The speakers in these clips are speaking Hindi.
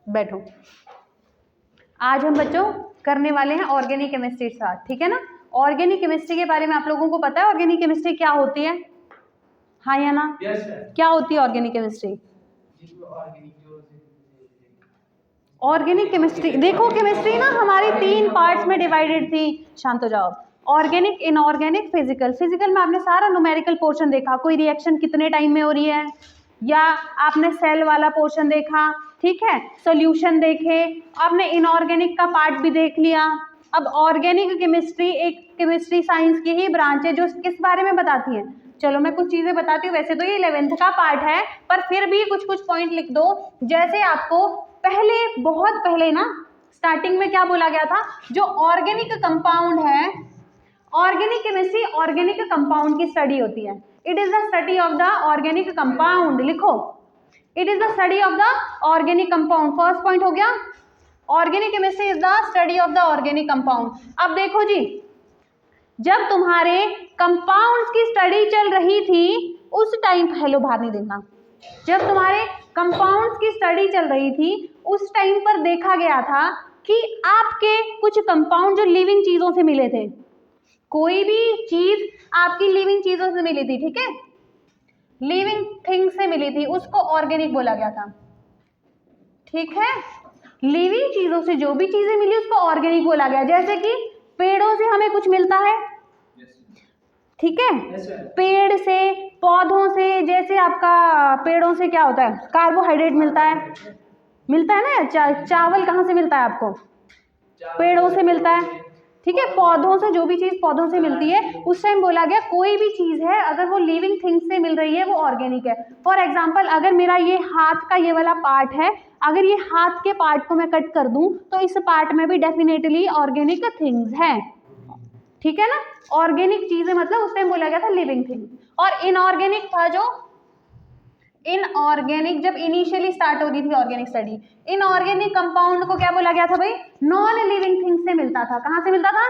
बैठो। आज हम बच्चों करने वाले हैं ऑर्गेनिक केमिस्ट्री स्टार्ट, ठीक है ना। ऑर्गेनिक केमिस्ट्री के बारे में आप लोगों को पता है ऑर्गेनिक केमिस्ट्री क्या होती है? हाँ या ना? क्या होती है ऑर्गेनिक केमिस्ट्री? ऑर्गेनिक केमिस्ट्री देखो, केमिस्ट्री ना हमारी 3 पार्ट्स में डिवाइडेड थी। शांत हो जाओ। Organic, inorganic, physical. फिजिकल में आपने सारा न्यूमेरिकल पोर्शन देखा, कोई रिएक्शन कितने टाइम में हो रही है, या आपने सेल वाला पोर्शन देखा, ठीक है, सॉल्यूशन देखे, आपने इनऑर्गेनिक का पार्ट भी देख लिया। अब ऑर्गेनिक केमिस्ट्री एक केमिस्ट्री साइंस की ही ब्रांच है जो किस बारे में बताती है। चलो मैं कुछ चीजें बताती हूँ, वैसे तो ये 11th का पार्ट है पर फिर भी कुछ कुछ पॉइंट लिख दो। जैसे आपको पहले, बहुत पहले ना स्टार्टिंग में क्या बोला गया था, जो ऑर्गेनिक कंपाउंड है, ऑर्गेनिक केमिस्ट्री ऑर्गेनिक कंपाउंड की स्टडी होती है। It is the study of the organic compound. लिखो, it is the study of the organic compound. First point हो गया, organic chemistry is the study of the organic compound. अब देखो जी, जब तुम्हारे कंपाउंड्स की स्टडी चल रही थी उस टाइम, हेलो बाहर नहीं देखना, जब तुम्हारे कंपाउंड्स की स्टडी चल रही थी उस टाइम पर देखा गया था कि आपके कुछ कंपाउंड जो लिविंग चीजों से मिले थे, कोई भी चीज आपकी लिविंग चीजों से मिली थी, ठीक है, लिविंग थिंग से मिली थी, उसको ऑर्गेनिक बोला गया था, ठीक है। लिविंग चीजों से जो भी चीजें मिली उसको ऑर्गेनिक बोला गया। जैसे कि पेड़ों से हमें कुछ मिलता है, ठीक है, पेड़ से, पौधों से, जैसे आपका पेड़ों से क्या होता है, कार्बोहाइड्रेट मिलता है ना। चावल कहाँ से मिलता है आपको? पेड़ों से मिलता है, ठीक है। पौधों से, जो भी चीज पौधों से मिलती है, उस टाइम बोला गया कोई भी चीज है अगर वो लिविंग थिंग्स से मिल रही है वो ऑर्गेनिक है। फॉर एग्जाम्पल, अगर मेरा ये हाथ का ये वाला पार्ट है, अगर ये हाथ के पार्ट को मैं कट कर दूं तो इस पार्ट में भी डेफिनेटली ऑर्गेनिक थिंग्स है, ठीक है ना। ऑर्गेनिक चीजें मतलब उस टाइम बोला गया था लिविंग थिंग। और इनऑर्गेनिक था जो, इनऑर्गेनिक जब इनिशियली स्टार्ट हो रही थी ऑर्गेनिक स्टडी, इनऑर्गेनिक कंपाउंड को क्या बोला गया था भाई? नॉन लिविंग थिंग से मिलता था। कहां से मिलता था?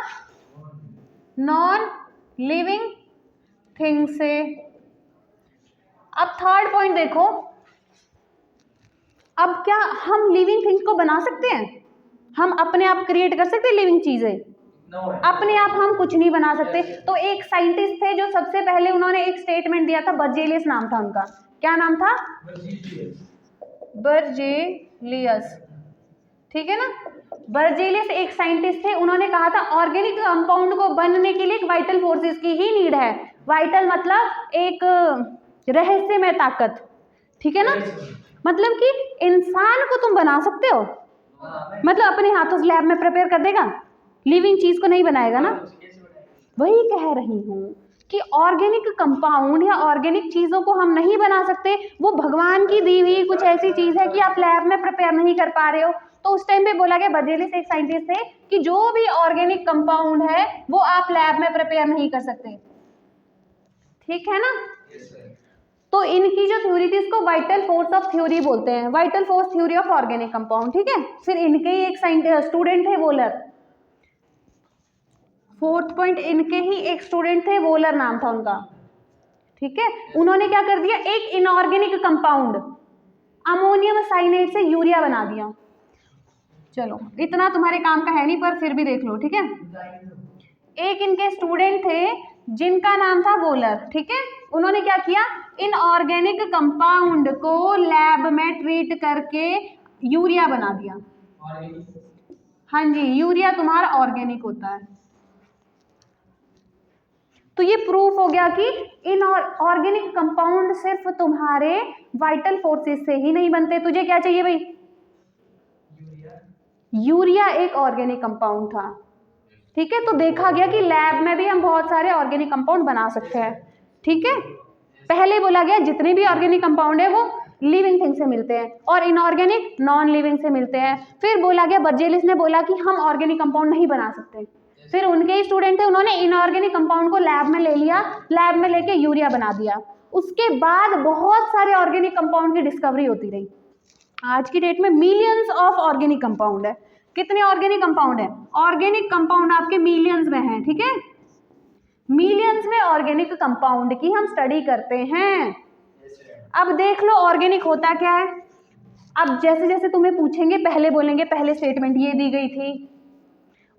नॉन लिविंग थिंग से। अब थर्ड पॉइंट देखो, अब क्या हम लिविंग थिंग्स को बना सकते हैं? हम अपने आप क्रिएट कर सकते हैं लिविंग चीजें? अपने आप हम कुछ नहीं बना सकते। तो एक साइंटिस्ट थे जो सबसे पहले उन्होंने एक स्टेटमेंट दिया था, बर्जेलियस नाम था उनका। क्या नाम था? बर्जेलियस, ठीक है ना। बर्जेलियस एक साइंटिस्ट थे, उन्होंने कहा था ऑर्गेनिक कंपाउंड को बनने के लिए एक वाइटल फोर्सेस की ही नीड है। वाइटल मतलब एक रहस्यमय ताकत, ठीक है ना। मतलब कि इंसान को तुम बना सकते हो, मतलब अपने हाथों से लैब में प्रिपेयर कर देगा, लिविंग चीज को नहीं बनाएगा ना। वही कह रही हूँ कि ऑर्गेनिक कंपाउंड या ऑर्गेनिक चीजों को हम नहीं बना सकते, वो भगवान की दी हुई कुछ ऐसी चीज है कि आप लैब में प्रिपेयर नहीं कर पा रहे हो। तो उस टाइम पे बोला गया, बर्जेलियस एक साइंटिस्ट थे, कि जो भी ऑर्गेनिक कंपाउंड है वो आप लैब में प्रिपेयर नहीं कर सकते, ठीक है ना। तो इनकी जो थ्योरी थी इसको वाइटल फोर्स ऑफ थ्योरी बोलते हैं, vital force theory of organic compound, ठीक है। फिर इनके ही एक स्टूडेंट थे वोलर। फोर्थ पॉइंट, इनके ही एक स्टूडेंट थे, वोलर नाम था उनका, ठीक है। उन्होंने क्या कर दिया, एक इनऑर्गेनिक कंपाउंड अमोनियम साइनेट से यूरिया बना दिया। चलो इतना तुम्हारे काम का है नहीं पर फिर भी देख लो, ठीक है। एक इनके स्टूडेंट थे जिनका नाम था वोलर, ठीक है। उन्होंने क्या किया, इनऑर्गेनिक कंपाउंड को लैब में ट्रीट करके यूरिया बना दिया। हाँ जी, यूरिया तुम्हारा ऑर्गेनिक होता है। तो ये प्रूफ हो गया कि इनऑर्गेनिक कंपाउंड सिर्फ तुम्हारे वाइटल फोर्सेस से ही नहीं बनते। तुझे क्या चाहिए भाई? यूरिया एक ऑर्गेनिक कंपाउंड था, ठीक है। तो देखा गया कि लैब में भी हम बहुत सारे ऑर्गेनिक कंपाउंड बना सकते हैं, ठीक है। पहले बोला गया जितने भी ऑर्गेनिक कंपाउंड है वो लिविंग थिंग से मिलते हैं और इनऑर्गेनिक नॉन लिविंग से मिलते हैं। फिर बोला गया, बर्जेलियस ने बोला कि हम ऑर्गेनिक कंपाउंड नहीं बना सकते। फिर उनके ही स्टूडेंट थे, उन्होंने इनऑर्गेनिक कंपाउंड को लैब में ले लिया, लैब में लेके यूरिया बना दिया। उसके बाद बहुत सारे ऑर्गेनिक कंपाउंड की डिस्कवरी होती रही। आज की डेट में मिलियंस ऑफ ऑर्गेनिक कंपाउंड है। कितने ऑर्गेनिक कंपाउंड है? ऑर्गेनिक कंपाउंड आपके मिलियंस में है, ठीक है। मिलियंस में ऑर्गेनिक कंपाउंड की हम स्टडी करते हैं। अब देख लो ऑर्गेनिक होता क्या है। अब जैसे जैसे तुम्हें पूछेंगे पहले बोलेंगे पहले स्टेटमेंट ये दी गई थी।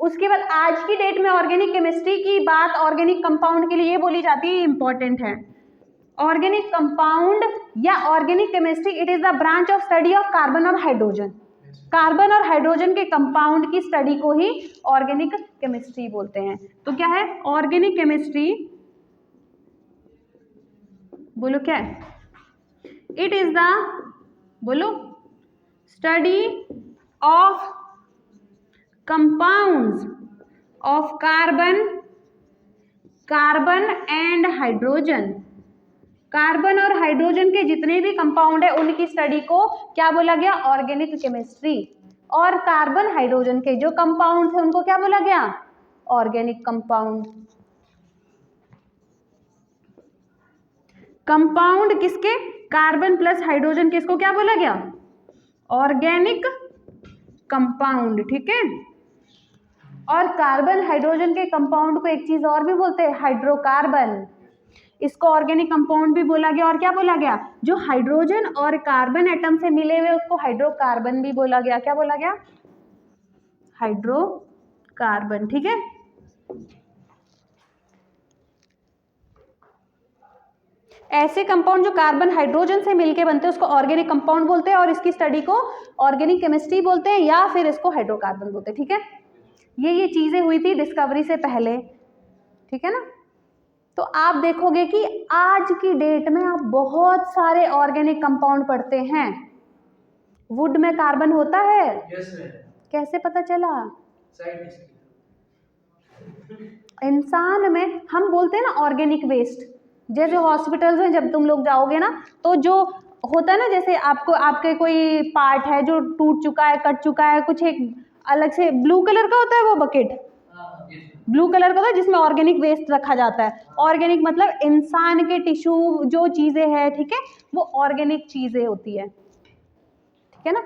उसके बाद आज की डेट में ऑर्गेनिक केमिस्ट्री की बात ऑर्गेनिक कंपाउंड के लिए ये बोली जाती है, इंपॉर्टेंट है। ऑर्गेनिक कंपाउंड या organic chemistry it is the branch of study of carbon और हाइड्रोजन। कार्बन और हाइड्रोजन के कंपाउंड की स्टडी को ही ऑर्गेनिक केमिस्ट्री बोलते हैं। तो क्या है ऑर्गेनिक केमिस्ट्री, बोलो क्या है, इट इज द, बोलो, study of compounds of carbon and hydrogen. Carbon और हाइड्रोजन के जितने भी कंपाउंड है उनकी स्टडी को क्या बोला गया, ऑर्गेनिक केमिस्ट्री। और कार्बन हाइड्रोजन के जो कंपाउंड थे उनको क्या बोला गया, ऑर्गेनिक कंपाउंड। कंपाउंड किसके, कार्बन प्लस हाइड्रोजन के, इसको क्या बोला गया, ऑर्गेनिक कंपाउंड। ठीक है। और कार्बन हाइड्रोजन के कंपाउंड को एक चीज और भी बोलते हैं, हाइड्रोकार्बन। इसको ऑर्गेनिक कंपाउंड भी बोला गया। और क्या बोला गया, जो हाइड्रोजन और कार्बन एटम से मिले हुए उसको हाइड्रोकार्बन भी बोला गया। क्या बोला गया, हाइड्रोकार्बन। ठीक है। ऐसे कंपाउंड जो कार्बन हाइड्रोजन से मिलके बनते हैं उसको ऑर्गेनिक कंपाउंड बोलते हैं और इसकी स्टडी को ऑर्गेनिक केमिस्ट्री बोलते हैं या फिर इसको हाइड्रोकार्बन बोलते हैं। ठीक है। ये चीजें हुई थी डिस्कवरी से पहले। ठीक है ना। तो आप देखोगे कि आज की डेट में आप बहुत सारे ऑर्गेनिक कंपाउंड पढ़ते हैं। वुड में कार्बन होता है? कैसे पता चला? इंसान में हम बोलते हैं ना ऑर्गेनिक वेस्ट। जैसे हॉस्पिटल्स में जब तुम लोग जाओगे ना तो जो होता है ना, जैसे आपको आपके कोई पार्ट है जो टूट चुका है, कट चुका है, कुछ एक अलग से ब्लू कलर का होता है वो बकेट, ब्लू कलर का होता है जिसमें ऑर्गेनिक वेस्ट रखा जाता है। ऑर्गेनिक मतलब इंसान के टिश्यू जो चीजें हैं, ठीक है, वो ऑर्गेनिक चीजें होती है। ठीक है ना।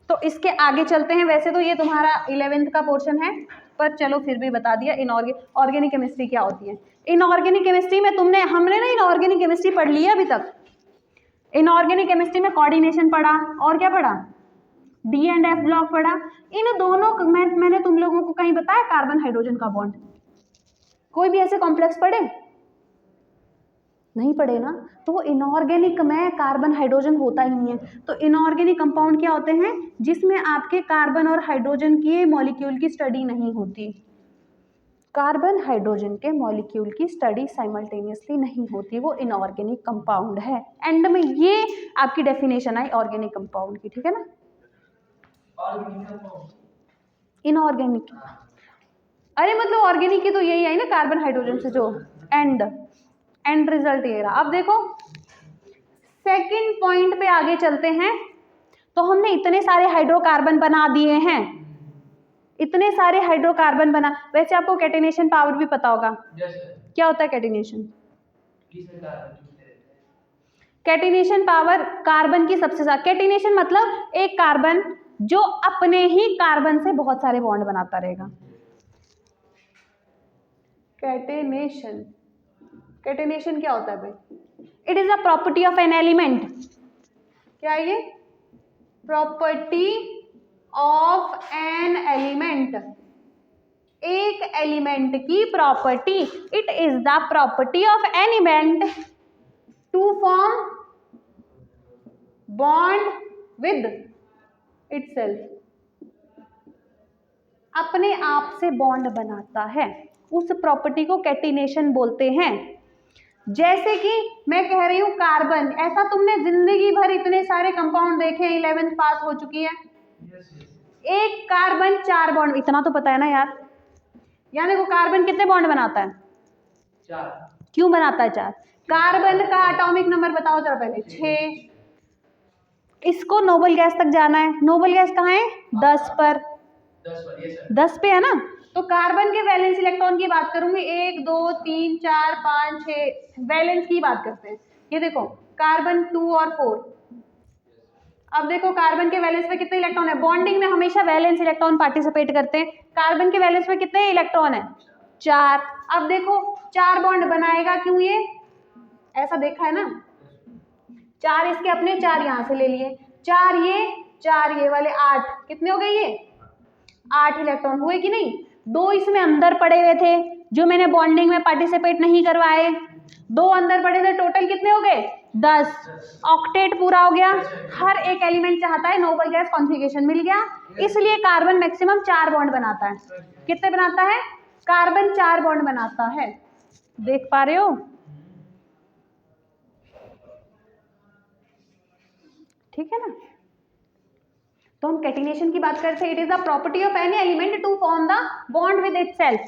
तो इसके आगे चलते हैं। वैसे तो ये तुम्हारा 11th का पोर्शन है पर चलो फिर भी बता दिया। ऑर्गेनिक केमिस्ट्री क्या होती है। इनऑर्गेनिक केमिस्ट्री में हमने ना इनऑर्गेनिक केमिस्ट्री पढ़ ली है अभी तक। इनऑर्गेनिक केमिस्ट्री में कोऑर्डिनेशन पढ़ा और क्या पढ़ा, डी एंड एफ ब्लॉक पढ़ा। इन दोनों मैंने तुम लोगों को कहीं बताया कार्बन हाइड्रोजन का बॉन्ड, कोई भी ऐसे कॉम्प्लेक्स पढ़े नहीं पढ़े ना। तो वो इनऑर्गेनिक में कार्बन हाइड्रोजन होता ही नहीं है। तो इनऑर्गेनिक कंपाउंड क्या होते हैं, जिसमें आपके कार्बन और हाइड्रोजन के मॉलिक्यूल की स्टडी नहीं होती। कार्बन हाइड्रोजन के मॉलिक्यूल की स्टडी साइमल्टेनियसली नहीं होती, वो इनऑर्गेनिक कंपाउंड है। एंड में ये आपकी डेफिनेशन आई ऑर्गेनिक कंपाउंड की। ठीक है ना। इनऑर्गेनिक, अरे मतलब ऑर्गेनिक की तो यही आई ना कार्बन हाइड्रोजन से जो एंड रिजल्ट ये रहा। अब देखो सेकंड पॉइंट पे आगे चलते हैं। तो हमने इतने सारे हाइड्रोकार्बन बना दिए हैं, इतने सारे हाइड्रोकार्बन बना। वैसे आपको कैटिनेशन पावर भी पता होगा। क्या होता है कैटिनेशन? कैटिनेशन पावर कार्बन की सबसे ज्यादा। कैटिनेशन मतलब एक कार्बन जो अपने ही कार्बन से बहुत सारे बॉन्ड बनाता रहेगा। कैटिनेशन क्या होता है भाई? It is a property of an element. क्या है ये? प्रॉपर्टी ऑफ एन एलिमेंट, एक एलिमेंट की property. It is the property of element to form bond with itself, अपने आप से बॉन्ड बनाता है, उस प्रॉपर्टी को कैटिनेशन बोलते हैं। जैसे कि मैं कह रही हूं कार्बन, ऐसा तुमने जिंदगी भर इतने सारे कंपाउंड देखे, 11th पास हो चुकी है। एक कार्बन 4 बॉन्ड, इतना तो पता है ना यार। यानी वो कार्बन कितने बॉन्ड बनाता है? 4। क्यों बनाता है 4? कार्बन का एटॉमिक नंबर बताओ जरा पहले, 6। इसको नोबल गैस तक जाना है। नोबल गैस कहाँ है? 10 पर। 10 पे है ना। तो कार्बन के वैलेंस इलेक्ट्रॉन की बात करूंगी, 1 2 3 4 5 6 वैलेंस की बात करते हैं। ये देखो कार्बन 2 और 4। अब देखो कार्बन के वैलेंस में कितने इलेक्ट्रॉन है? बॉन्डिंग में हमेशा वैलेंस इलेक्ट्रॉन पार्टिसिपेट करते हैं। कार्बन के वैलेंस में कितने इलेक्ट्रॉन है? 4। अब देखो 4 बॉन्ड बनाएगा क्यों? ये ऐसा देखा है ना, 4 इसके अपने, 4 यहाँ से ले लिए, 4 ये 4 ये वाले 8, कितने हो गए ये 8 इलेक्ट्रॉन हुए कि नहीं। 2 इसमें अंदर पड़े हुए थे जो मैंने बॉन्डिंग में पार्टिसिपेट नहीं करवाए, 2 अंदर पड़े थे, टोटल कितने हो गए 10, ऑक्टेट पूरा हो गया। हर एक एलिमेंट चाहता है नोबल गैस कॉन्फ़िगरेशन, मिल गया। इसलिए कार्बन मैक्सिमम 4 बॉन्ड बनाता है। कितने बनाता है, कार्बन 4 बॉन्ड बनाता है, देख पा रहे हो, ठीक है ना। तो हम कैटिनेशन की बात करते हैं, it is the property of any element to form the bond with itself.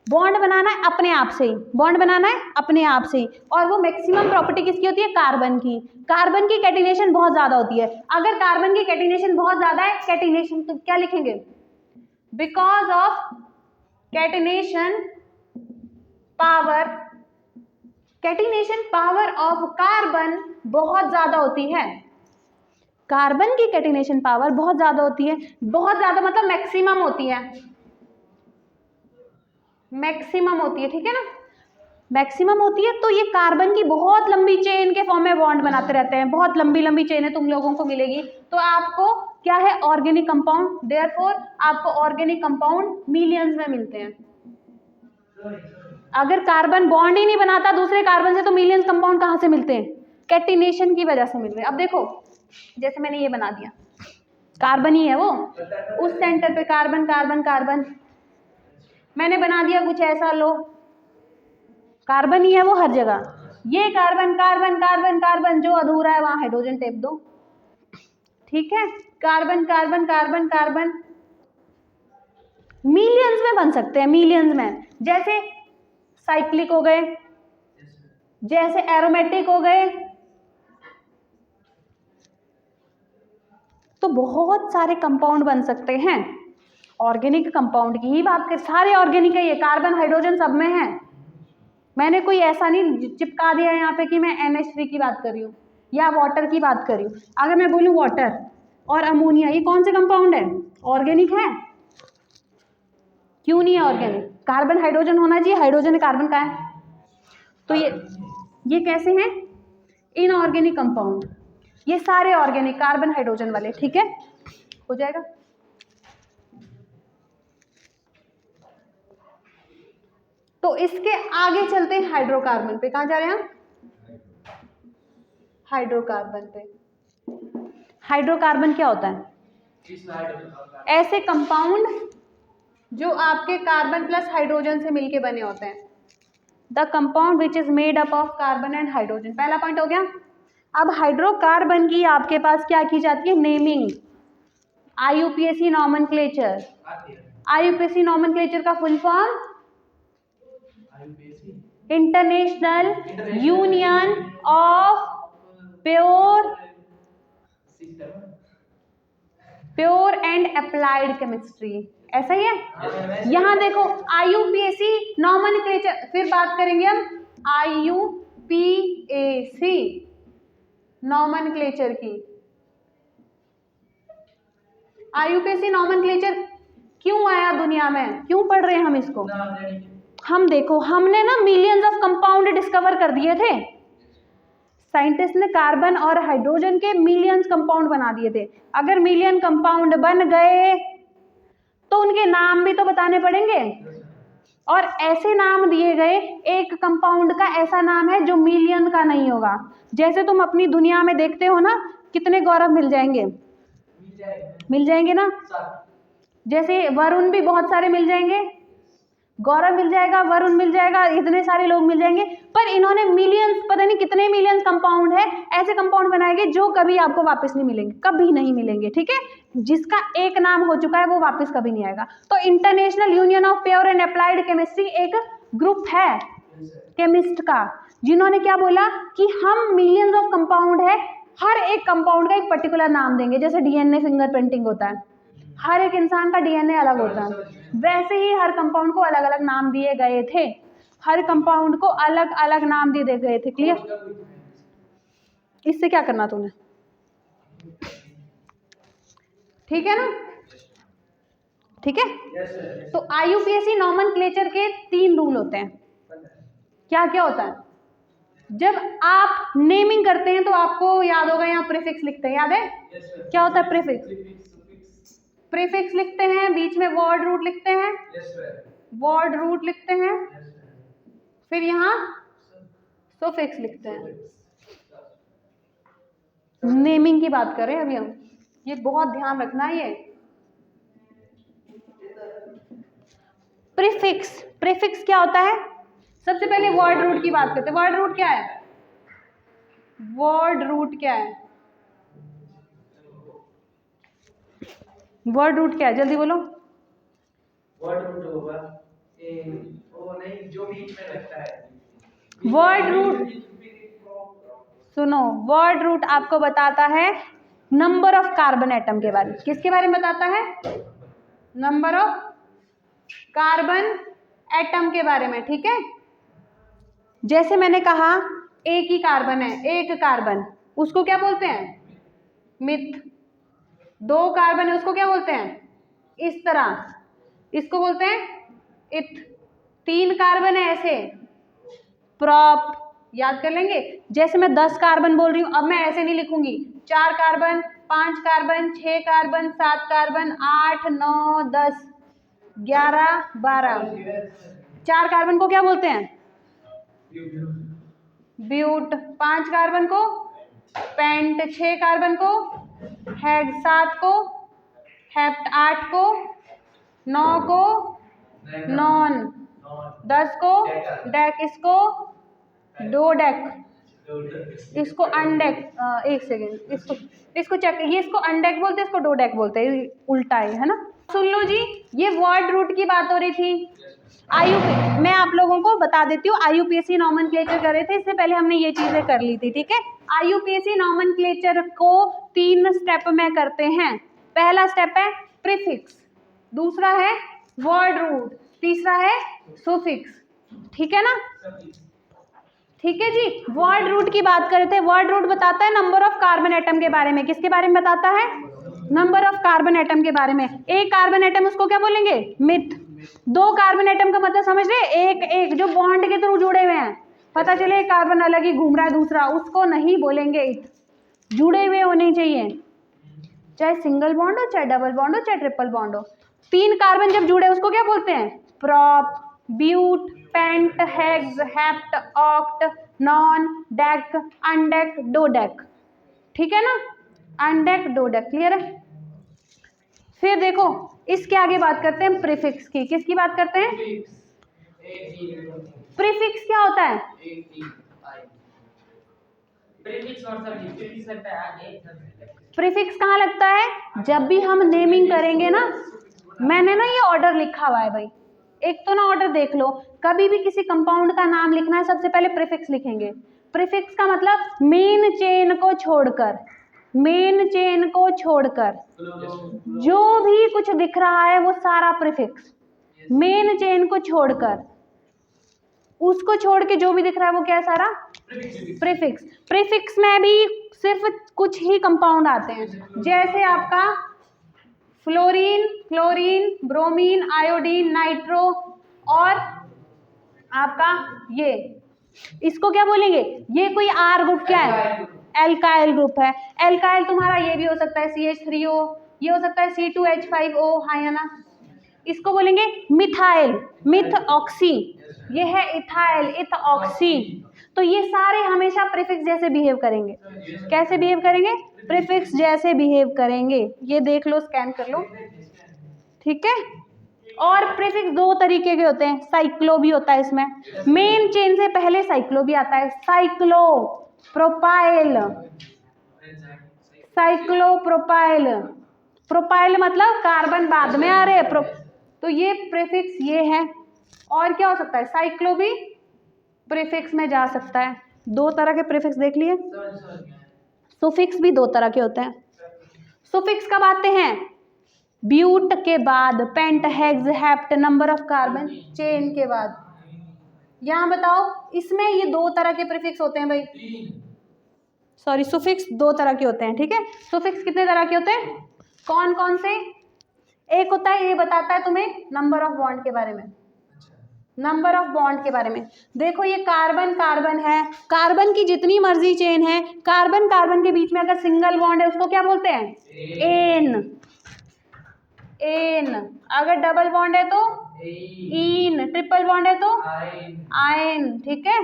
Bond बनाना है अपने आप से ही, बॉन्ड बनाना है अपने आप से ही। और वो मैक्सिमम प्रॉपर्टी किसकी होती है, कार्बन की। कार्बन की कैटिनेशन बहुत ज्यादा होती है। अगर कार्बन की कैटिनेशन बहुत ज्यादा है, कैटिनेशन तो क्या लिखेंगे, because of catenation power, catenation power of carbon बहुत ज्यादा होती है। कार्बन की कैटिनेशन पावर बहुत ज्यादा होती है, बहुत ज्यादा मतलब मैक्सिमम होती है, मैक्सिमम होती है, ठीक है ना, मैक्सिमम होती है। तो ये कार्बन की बहुत लंबी चेन के फॉर्म में बॉन्ड बनाते रहते हैं, बहुत लंबी लंबी चेन तुम लोगों को मिलेगी। तो आपको क्या है, ऑर्गेनिक कंपाउंड, देयरफॉर आपको ऑर्गेनिक कंपाउंड मिलियंस में मिलते हैं। अगर कार्बन बॉन्ड ही नहीं बनाता दूसरे कार्बन से, तो मिलियंस कंपाउंड कहां से मिलते हैं, कैटिनेशन की वजह से मिल रहे हैं। अब देखो, जैसे मैंने ये बना दिया, कार्बन ही है वो, उस सेंटर पे कार्बन कार्बन कार्बन, मैंने बना दिया कुछ ऐसा, लो कार्बन ही है वो हर जगह, ये कार्बन कार्बन कार्बन कार्बन, जो अधूरा है वहां हाइड्रोजन टेप दो, ठीक है। Carbon carbon carbon carbon millions में बन सकते हैं, मिलियंस में। जैसे साइक्लिक हो गए, जैसे एरोमेटिक हो गए, तो बहुत सारे कंपाउंड बन सकते हैं। ऑर्गेनिक कंपाउंड की ही बात कर, सारे ऑर्गेनिक है ये, कार्बन हाइड्रोजन सब में है। मैंने कोई ऐसा नहीं चिपका दिया यहाँ पे कि मैं NH3 की बात कर रही हूँ या वाटर की बात कर रही हूँ। अगर मैं बोलूँ वाटर और अमोनिया, ये कौन से कंपाउंड है, ऑर्गेनिक है, क्यों नहीं है ऑर्गेनिक, कार्बन हाइड्रोजन होना चाहिए, हाइड्रोजन कार्बन का है, तो ये कैसे हैं, इनऑर्गेनिक कंपाउंड। ये सारे ऑर्गेनिक कार्बन हाइड्रोजन वाले, ठीक है, हो जाएगा। तो इसके आगे चलते हैं हाइड्रोकार्बन पे। कहां जा रहे हैं हम, हाइड्रोकार्बन पे। हाइड्रोकार्बन क्या होता है, ऐसे कंपाउंड जो आपके कार्बन प्लस हाइड्रोजन से मिलके बने होते हैं। The compound which is made up of carbon and hydrogen, पहला पॉइंट हो गया। अब हाइड्रोकार्बन की आपके पास क्या की जाती है, naming, IUPAC nomenclature. IUPAC nomenclature का full form international union of pure and applied chemistry, ऐसा ही है। यहां देखो IUPAC नॉमेनक्लेचर, फिर बात करेंगे हम IUPAC नॉमेनक्लेचर की। IUPAC नॉमेनक्लेचर क्यों आया दुनिया में, क्यों पढ़ रहे हैं हम इसको, हम देखो, हमने ना मिलियंस ऑफ कंपाउंड डिस्कवर कर दिए थे, साइंटिस्ट ने कार्बन और हाइड्रोजन के मिलियंस कंपाउंड बना दिए थे। अगर मिलियन कंपाउंड बन गए तो उनके नाम भी तो बताने पड़ेंगे, और ऐसे नाम दिए गए, एक कंपाउंड का ऐसा नाम है जो मिलियन का नहीं होगा। जैसे तुम अपनी दुनिया में देखते हो ना, कितने गौरव मिल जाएंगे, मिल जाएंगे ना, जैसे वरुण भी बहुत सारे मिल जाएंगे, गौरव मिल जाएगा, वरुण मिल जाएगा, इतने सारे लोग मिल जाएंगे। पर इन्होंने मिलियंस, पता नहीं कितने मिलियंस कंपाउंड है, ऐसे कंपाउंड बनाएंगे जो कभी आपको वापस नहीं मिलेंगे, कभी नहीं मिलेंगे, ठीक है। जिसका एक नाम हो चुका है वो वापस कभी नहीं आएगा। तो international union of pure and applied chemistry एक ग्रुप है केमिस्ट का, जिन्होंने क्या बोला कि हम मिलियंस ऑफ कंपाउंड है, हर एक कंपाउंड का एक पर्टिकुलर नाम देंगे। जैसे DNA फिंगरप्रिंटिंग होता है, हर एक इंसान का DNA अलग होता है, वैसे ही हर कंपाउंड को अलग अलग नाम दिए गए थे, हर कंपाउंड को अलग अलग नाम दिए गए थे। क्लियर, इससे क्या करना तूने, ठीक है ना, ठीक है। तो IUPAC नॉमेनक्लेचर के 3 रूल होते हैं, क्या क्या होता है, जब आप नेमिंग करते हैं तो आपको याद होगा, यहाँ प्रीफिक्स लिखते हैं, याद है? क्या होता है प्रीफिक्स? प्रीफिक्स लिखते हैं, बीच में वर्ड रूट लिखते हैं, वर्ड रूट लिखते हैं, फिर यहाँ सुफिक्स लिखते हैं। नेमिंग की बात करें अभी हम, ये बहुत ध्यान रखना है। ये प्रीफिक्स, प्रीफिक्स क्या होता है? सबसे पहले वर्ड रूट की बात करते हैं। वर्ड रूट क्या है? वर्ड रूट क्या है? वर्ड रूट क्या है? जल्दी बोलो। वर्ड रूट होगा वो नहीं जो बीच में लगता है। वर्ड रूट, सुनो, वर्ड रूट आपको बताता है नंबर ऑफ कार्बन एटम के बारे में। किसके बारे में बताता है? नंबर ऑफ कार्बन एटम के बारे में, ठीक है? जैसे मैंने कहा एक ही कार्बन है, एक कार्बन, उसको क्या बोलते हैं? मिथ। दो कार्बन है, उसको क्या बोलते हैं? इस तरह, इसको बोलते हैं इथ। तीन कार्बन है ऐसे, प्रॉप। याद कर लेंगे। जैसे मैं 10 कार्बन बोल रही हूँ, अब मैं ऐसे नहीं लिखूंगी 4 carbon, 5 carbon, 6 carbon, 7 carbon, 8, 9, 10, 11, 12। 4 carbon को क्या बोलते हैं? ब्यूट। 5 कार्बन को पेंट, 6 कार्बन को हेग, 7 को हेप्ट, 8 को 9 को नॉन, 10 को डेक, इसको डोडेक, इसको अनडेक। एक सेकेंड, इसको चेक, ये इसको अनडेक बोलते हैं, इसको डोडेक बोलते हैं, उल्टा है ना? सुन लो जी, ये वर्ड रूट की बात हो रही थी। आईयूपी, मैं आप लोगों को बता देती हूँ, आईयूपीएसी नॉमेनक्लेचर कर रहे थे, इससे पहले हमने ये चीजें कर ली थी, ठीक है? आईयूपीएसी नॉमेनक्लेचर को 3 स्टेप में करते हैं। पहला स्टेप है प्रीफिक्स, दूसरा है वर्ड रूट, तीसरा है सुफिक्स, ठीक है ना? ठीक है जी। वर्ड रूट की बात करते हैं। वर्ड रूट बताता है नंबर ऑफ कार्बन एटम के बारे में। किसके बारे में बताता है? नंबर ऑफ कार्बन एटम के बारे में। एक कार्बन एटम, उसको क्या बोलेंगे? मिथ। 2 कार्बन एटम का मतलब समझ रहे? एक एक जो बॉन्ड के थ्रू जुड़े हुए हैं, पता चले एक कार्बन अलग ही घूम रहा है दूसरा, उसको नहीं बोलेंगे इथ। जुड़े हुए होने चाहिए, चाहे सिंगल बॉन्ड हो, चाहे डबल बॉन्ड हो, चाहे ट्रिपल बॉन्ड हो। 3 कार्बन जब जुड़े उसको क्या बोलते हैं? Prop, but, pent, hex, hept, oct, non, dec, undec, dodec, ठीक है ना? अनडेक, डोडेक, क्लियर है? फिर देखो, इसके आगे बात करते हैं प्रीफिक्स की। किसकी बात करते हैं? प्रीफिक्स क्या होता है? प्रीफिक्स कहाँ लगता है? जब भी हम नेमिंग करेंगे ना, मैंने ना ये ऑर्डर लिखा हुआ है भाई, एक तो ना ऑर्डर देख लो। कभी भी किसी कंपाउंड का नाम लिखना है, सबसे पहले प्रीफिक्स लिखेंगे। प्रीफिक्स का मतलब मेन चेन को छोड़कर, मेन चेन को छोड़कर जो भी कुछ दिख रहा है वो सारा प्रीफिक्स। मेन चेन को छोड़कर, उसको छोड़ के जो भी दिख रहा है वो क्या है? सारा प्रीफिक्स। प्रीफिक्स में भी सिर्फ कुछ ही कंपाउंड आते हैं, जैसे आपका fluorine, chlorine, bromine, iodine, nitro, और आपका ये, इसको क्या बोलेंगे? ये कोई आर ग्रुप क्या है? एल्काइल ग्रुप है। एल्काइल तुम्हारा ये भी हो सकता है CH3O, ये हो सकता है C2H5O, हाँ या ना? इसको बोलेंगे मिथाइल, मिथ ऑक्सी, ये है इथाइल, इथ ऑक्सी। तो ये सारे हमेशा प्रीफिक्स जैसे बिहेव करेंगे। कैसे बिहेव करेंगे? प्रीफिक्स जैसे बिहेव करेंगे। ये देख लो, स्कैन कर लो, ठीक है? और प्रीफिक्स 2 तरीके के होते हैं। साइक्लो भी होता है इसमें, मेन चेन से पहले साइक्लो भी आता है। Cyclo propyl, cyclo propyl, propyl मतलब कार्बन बाद में आ रहे हैं। तो ये प्रीफिक्स ये है। और क्या हो सकता है? साइक्लो भी प्रीफिक्स में जा सकता है। 2 तरह के प्रीफिक्स देख लिए। सुफिक्स भी 2 तरह के होते हैं। सुफिक्स कब आते हैं? ब्यूट के बाद, pent, hex, hept, number of carbon chain के बाद। यहाँ बताओ, इसमें ये 2 तरह के प्रीफिक्स होते हैं भाई। सॉरी, सुफिक्स 2 तरह के होते हैं, ठीक है? सुफिक्स कितने तरह के होते हैं? कौन कौन से? एक होता है, ये बताता है तुम्हें नंबर ऑफ बॉन्ड के बारे में, नंबर ऑफ बॉन्ड के बारे में। देखो ये कार्बन कार्बन है, कार्बन की जितनी मर्जी चेन है, कार्बन कार्बन के बीच में अगर सिंगल बॉन्ड है उसको क्या बोलते हैं? एन। एन। अगर डबल बॉन्ड है तो इन, ट्रिपल बॉन्ड है तो आयन। ठीक है,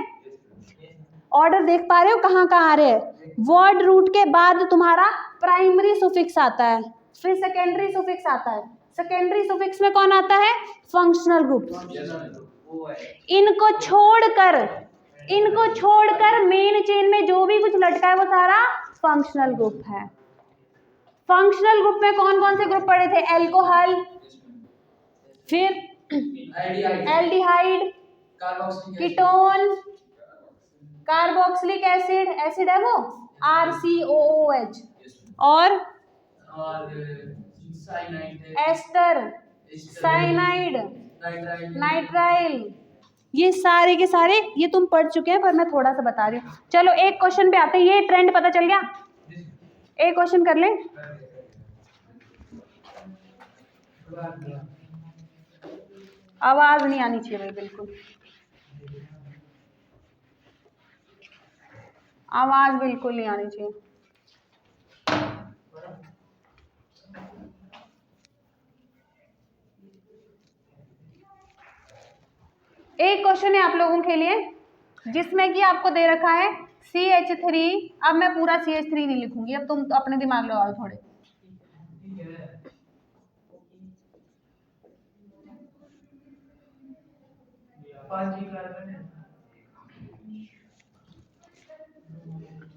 ऑर्डर देख पा रहे हो कहाँ कहाँ आ रहे हैं? वर्ड रूट के बाद तुम्हारा प्राइमरी सुफिक्स आता है, फिर सेकेंडरी सुफिक्स आता है। सेकेंडरी सुफिक्स में कौन आता है? Functional group. इनको छोड़कर मेन चेन में जो भी कुछ लटका है वो सारा फंक्शनल ग्रुप है। फंक्शनल ग्रुप में कौन कौन से ग्रुप पढ़े थे? एल्कोहल, फिर aldehyde, ketone, carboxylic acid, acid है वो RCOOH, और एस्टर, साइनाइड, नाइट्राइल। ये सारे के सारे ये तुम पढ़ चुके हैं, पर मैं थोड़ा सा बता रही हूँ। चलो एक क्वेश्चन पे आते हैं, ये ट्रेंड पता चल गया? एक क्वेश्चन कर लें। आवाज नहीं आनी चाहिए भाई, बिल्कुल आवाज बिल्कुल नहीं आनी चाहिए। एक क्वेश्चन है आप लोगों के लिए जिसमें कि आपको दे रखा है CH3। अब मैं पूरा CH3 नहीं लिखूंगी, अब तुम अपने दिमाग लगाओ थोड़े।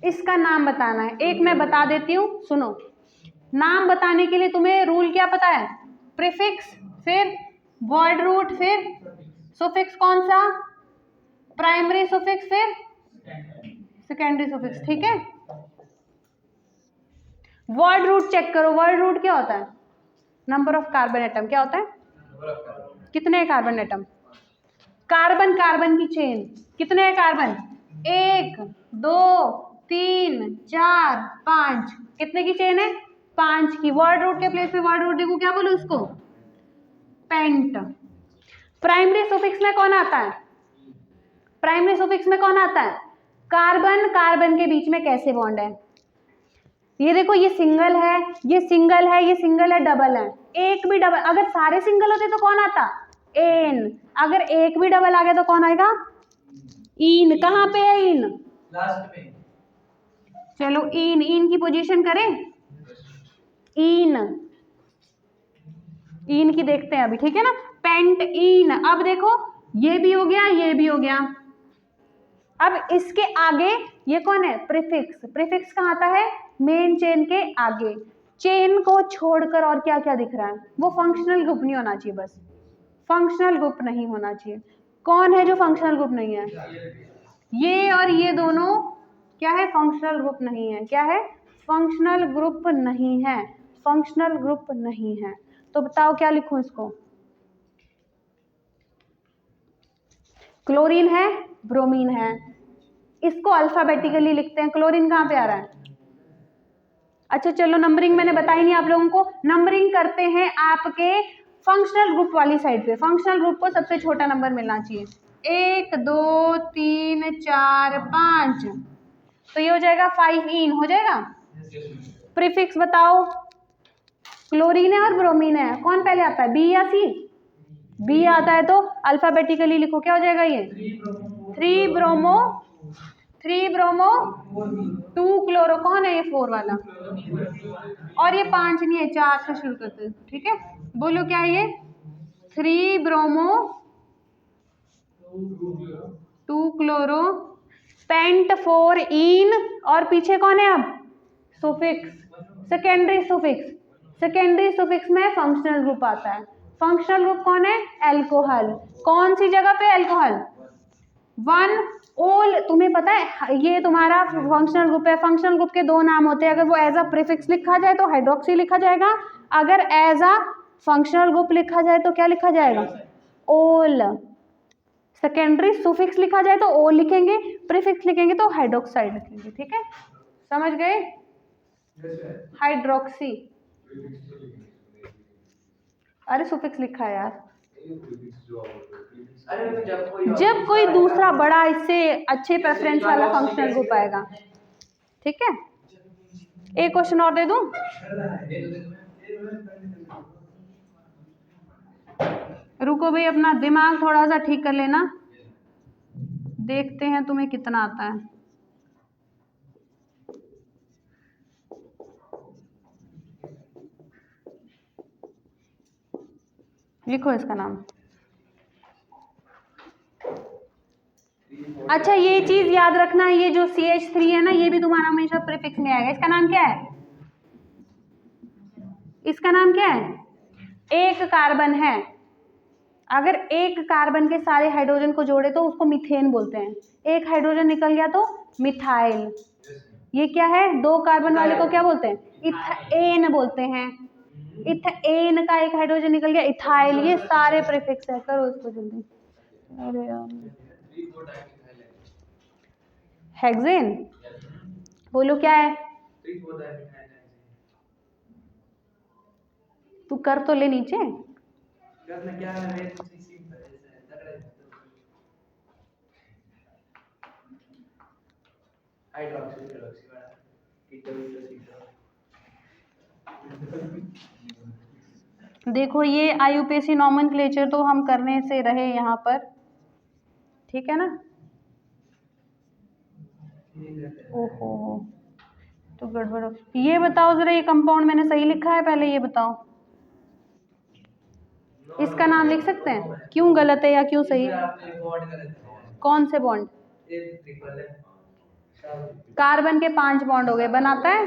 इसका नाम बताना है। एक मैं बता देती हूँ, सुनो। नाम बताने के लिए तुम्हें रूल क्या पता है? प्रीफिक्स, फिर वर्ड रूट, फिर सुफिक्स कौन सा? प्राइमरी सुफिक्स, फिर सेकेंडरी सुफिक्स। ठीक है, वर्ड रूट चेक करो। वर्ड रूट क्या होता है? Number of carbon atom. क्या होता है? कितने कार्बन एटम? कार्बन कार्बन की चेन कितने हैं कार्बन? 1 2 3 4 5। कितने की चेन है? 5 की। वर्ड रूट के प्लेस पे वर्ड रूट को क्या बोलूं? इसको पेंट। प्राइमरी सुफिक्स में कौन आता है? प्राइमरी सुफिक्स में कौन आता है? कार्बन कार्बन के बीच में कैसे बॉन्ड है? ये देखो, ये सिंगल है, ये सिंगल है, ये सिंगल है, डबल है। एक भी डबल, अगर सारे सिंगल होते तो कौन आता? एन। अगर एक भी डबल आ गया तो कौन आएगा? इन। कहाँ पे है इन? लास्ट में। चलो इन, इन की पोजीशन करें। इन, इन की देखते हैं अभी, ठीक है ना? पेंट इन। अब देखो, ये भी हो गया, ये भी हो गया। अब इसके आगे ये कौन है? प्रीफिक्स। प्रीफिक्स कहाँ आता है? मेन चेन के आगे। चेन को छोड़कर और क्या क्या दिख रहा है? वो फंक्शनल ग्रुप नहीं होना चाहिए, बस फंक्शनल ग्रुप नहीं होना चाहिए। कौन है जो फंक्शनल ग्रुप नहीं है? ये और ये दोनों क्या है? फंक्शनल ग्रुप नहीं है। क्या है? फंक्शनल ग्रुप नहीं है। फंक्शनल ग्रुप नहीं है। तो बताओ क्या लिखूं इसको? क्लोरीन है, ब्रोमीन है। इसको अल्फाबेटिकली लिखते हैं। क्लोरीन कहाँ पे आ रहा है? अच्छा चलो, नंबरिंग मैंने बताई नहीं आप लोगों को। नंबरिंग करते हैं आपके फंक्शनल ग्रुप वाली साइड पे। फंक्शनल ग्रुप को सबसे छोटा नंबर मिलना चाहिए। 1 2 3 4 5। तो ये हो जाएगा 5 इन हो जाएगा। प्रीफिक्स बताओ। क्लोरीन है और ब्रोमीन है, कौन पहले आता है? बी या सी? बी आता है तो अल्फाबेटिकली लिखो। क्या हो जाएगा ये? 3 ब्रोमो 2 क्लोरो। कौन है ये? 4 वाला। और ये 5 नहीं है, 4 से शुरू करते हैं। ठीक है, बोलो क्या है ये? 3 ब्रोमो 2 क्लोरो पेंट 4 इन। और पीछे कौन है अब? Suffix, secondary suffix. Secondary suffix में फंक्शनल ग्रुप आता है। फंक्शनल ग्रुप कौन है? एल्कोहल। कौन सी जगह पे एल्कोहल? 1 ओल। तुम्हें पता है ये तुम्हारा फंक्शनल ग्रुप है। फंक्शनल ग्रुप के 2 नाम होते हैं। अगर वो एज अ प्रीफिक्स लिखा जाए तो हाइड्रोक्सी लिखा जाएगा, अगर एज अ फंक्शनल ग्रुप लिखा जाए तो क्या लिखा जाएगा? ओल। सेकेंडरी सुफिक्स लिखा जाए तो ओ लिखेंगे, प्रीफिक्स लिखेंगे तो हाइड्रोक्साइड लिखेंगे। ठीक है, समझ गए? हाइड्रोक्सी। अरे सुफिक्स लिखा है यार। अरे तो जब कोई दूसरा बड़ा इससे अच्छे प्रेफरेंस वाला फंक्शनल ग्रुप आएगा। ठीक है, एक क्वेश्चन और दे दूं। रुको भाई, अपना दिमाग थोड़ा सा ठीक कर लेना, देखते हैं तुम्हें कितना आता है। लिखो इसका नाम। अच्छा, ये चीज याद रखना, ये जो CH3 है ना, ये भी तुम्हारा हमेशा प्रीफिक्स में आएगा। इसका नाम क्या है? इसका नाम क्या है? एक कार्बन है। अगर एक कार्बन के सारे हाइड्रोजन को जोड़े तो उसको मीथेन बोलते हैं। एक हाइड्रोजन निकल गया तो मिथाइल। ये क्या है? दो कार्बन वाले को क्या बोलते हैं? इथेन बोलते हैं। इथेन का एक हाइड्रोजन निकल गया, इथाइल। ये सारे प्रीफिक्स है। करो इसको जल्दी। अरे यार, हेक्सेन बोलो क्या है? तू कर तो ले नीचे। करना क्या है? देखो, ये IUPAC नॉमेनक्लेचर तो हम करने से रहे यहाँ पर, ठीक है ना? ओहो, तो गड़बड़ हो। ये बताओ जरा, ये कंपाउंड मैंने सही लिखा है? पहले ये बताओ, इसका नाम लिख सकते हैं? क्यों गलत है या क्यों सही? कौन से बॉन्ड? कार्बन के 5 बॉन्ड हो गए, बनाता है?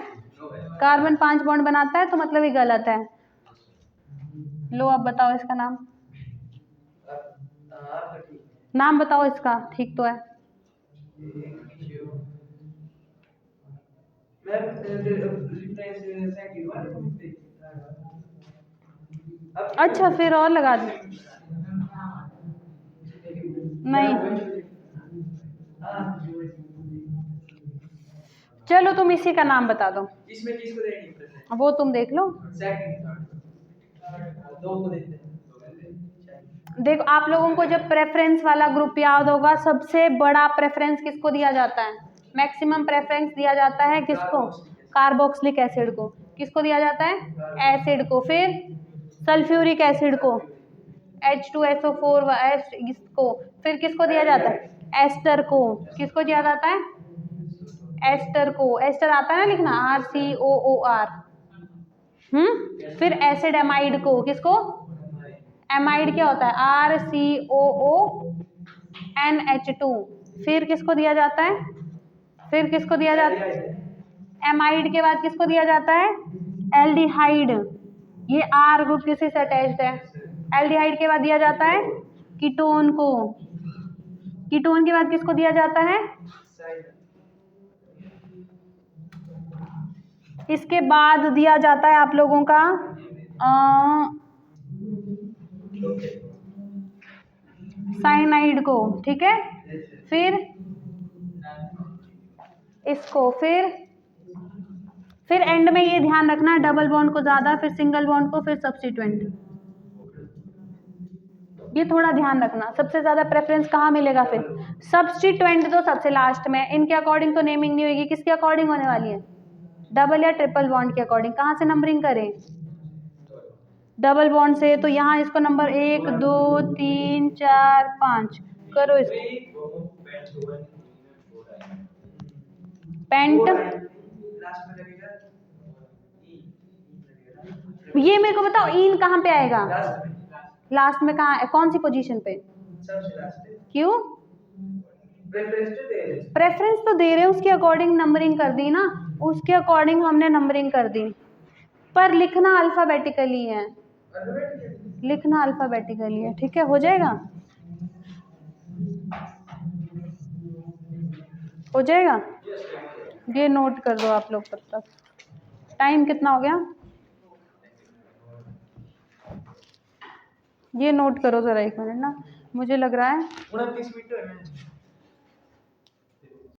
कार्बन 5 बॉन्ड बनाता है, तो मतलब ये गलत है। लो, अब बताओ इसका नाम। नाम बताओ इसका, ठीक तो है। अच्छा, फिर और लगा दो। नहीं, चलो तुम इसी का नाम बता दो। इसमें किसको देंगे? वो तुम देख लो। दो को देते हैं। देखो, आप लोगों को जब प्रेफरेंस वाला ग्रुप याद होगा, सबसे बड़ा प्रेफरेंस किसको दिया जाता है? मैक्सिमम प्रेफरेंस दिया जाता है किसको? कार्बोक्सिलिक एसिड को। किसको दिया जाता है? एसिड को। फिर सल्फ्यूरिक एसिड को, H2SO4 इसको। फिर किसको दिया जाता है? एस्टर को। किसको दिया जाता है? एस्टर को। एस्टर आता है ना लिखना, RCOOR। फिर एसिड एमाइड को। किसको? एमाइड क्या होता है? RCOONH2। फिर किसको दिया जाता है? फिर किसको दिया जाता है? एमाइड के बाद किसको दिया जाता है? एल्डिहाइड। ये R ग्रुप किसी से अटैच्ड है। एल्डिहाइड के बाद दिया जाता है कीटोन को। कीटोन के बाद किसको दिया जाता है? इसके बाद दिया जाता है आप लोगों का साइनाइड को। ठीक है, फिर इसको। फिर एंड में ये ध्यान रखना, डबल बॉन्ड को ज्यादा, फिर सिंगल बॉन्ड को, फिर सब्स्टिट्यूएंट। ये थोड़ा ध्यान रखना, सबसे ज्यादा प्रेफरेंस कहाँ मिलेगा? फिर सब्स्टिट्यूएंट तो सबसे लास्ट में। इनके अकॉर्डिंग तो नेमिंग नहीं होगी, किसके अकॉर्डिंग होने वाली है? डबल या ट्रिपल बॉन्ड के अकॉर्डिंग। कहाँ से नंबरिंग करें? डबल बॉन्ड से। तो यहाँ इसको नंबर 1 2 3 4 5 करो इसको। पेंट। ये मेरे को बताओ, इन कहाँ पे आएगा? लास्ट में। कहाँ? कौन सी पोजीशन पे? क्यों? प्रेफरेंस तो दे रहे हैं, उसके अकॉर्डिंग नंबरिंग कर दी ना, उसके अकॉर्डिंग हमने नंबरिंग कर दी। पर लिखना अल्फाबेटिकली है, लिखना अल्फाबेटिकली है। ठीक है, हो जाएगा? हो जाएगा? ये नोट कर दो आप लोग तब तक। टाइम कितना हो गया? ये नोट करो जरा, 1 मिनट ना, मुझे लग रहा है 29 मिनट है।